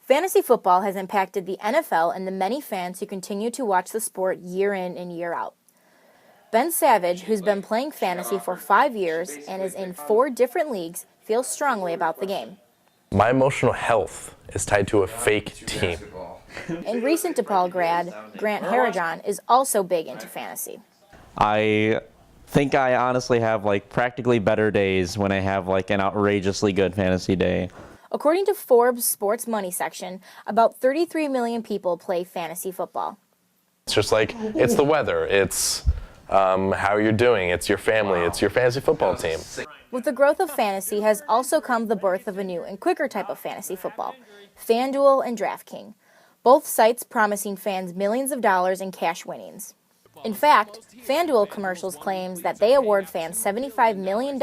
Fantasy football has impacted the NFL and the many fans who continue to watch the sport year in and year out. Ben Savage, who's been playing fantasy for 5 years and is in 4 different leagues, feels strongly about the game. My emotional health is tied to a fake team. And recent DePaul grad, Grant Harrijon, is also big into fantasy. I think I honestly have practically better days when I have an outrageously good fantasy day. According to Forbes' Sports Money section, about 33 million people play fantasy football. It's just it's the weather, it's how you're doing, it's your family, it's your fantasy football team. With the growth of fantasy has also come the birth of a new and quicker type of fantasy football, FanDuel and DraftKings, both sites promising fans millions of dollars in cash winnings. In fact, FanDuel commercials claims that they award fans $75 million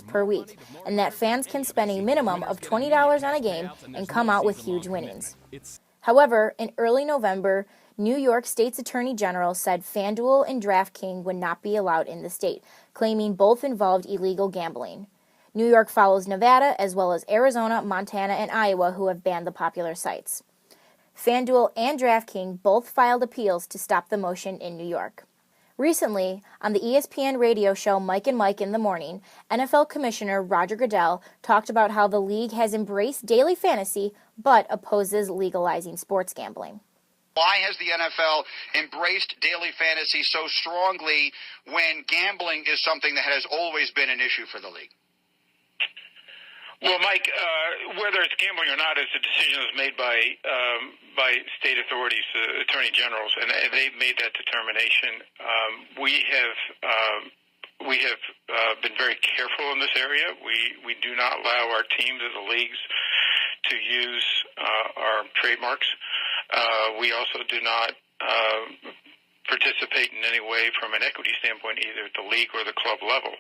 per week, and that fans can spend a minimum of $20 on a game and come out with huge winnings. However, in early November, New York State's Attorney General said FanDuel and DraftKings would not be allowed in the state, claiming both involved illegal gambling. New York follows Nevada, as well as Arizona, Montana, and Iowa, who have banned the popular sites. FanDuel and DraftKings both filed appeals to stop the motion in New York. Recently, on the ESPN radio show Mike and Mike in the Morning, NFL Commissioner Roger Goodell talked about how the league has embraced daily fantasy but opposes legalizing sports gambling. Why has the NFL embraced daily fantasy so strongly when gambling is something that has always been an issue for the league? Well, Mike, whether it's gambling or not is a decision that's made by state authorities, attorney generals, and they've made that determination. We have been very careful in this area. We do not allow our teams or the leagues to use our trademarks. We also do not participate in any way from an equity standpoint, either at the league or the club level.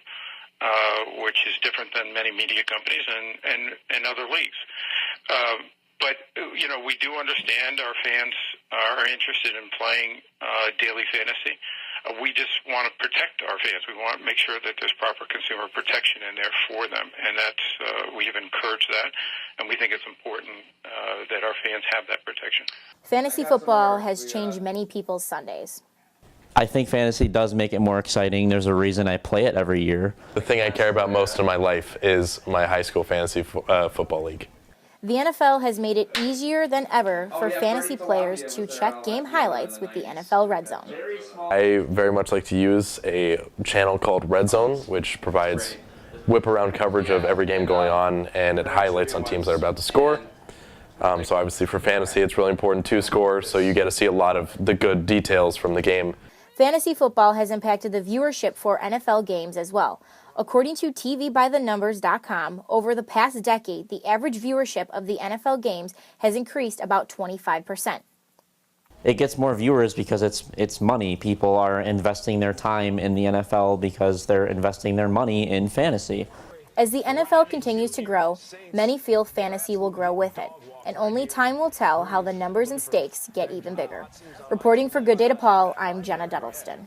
Which is different than many media companies and other leagues. But, we do understand our fans are interested in playing daily fantasy. We just want to protect our fans. We want to make sure that there's proper consumer protection in there for them. And we have encouraged that, and we think it's important that our fans have that protection. Fantasy football has changed many people's Sundays. I think fantasy does make it more exciting. There's a reason I play it every year. The thing I care about most in my life is my high school fantasy football league. The NFL has made it easier than ever for fantasy players to check game highlights with the NFL Red Zone. I very much like to use a channel called Red Zone, which provides whip-around coverage of every game going on, and it highlights on teams that are about to score. So obviously for fantasy, it's really important to score, so you get to see a lot of the good details from the game. Fantasy football has impacted the viewership for NFL games as well. According to TVByTheNumbers.com, over the past decade, the average viewership of the NFL games has increased about 25%. It gets more viewers because it's money. People are investing their time in the NFL because they're investing their money in fantasy. As the NFL continues to grow, many feel fantasy will grow with it, and only time will tell how the numbers and stakes get even bigger. Reporting for Good Day DePaul, I'm Jenna Duddleston.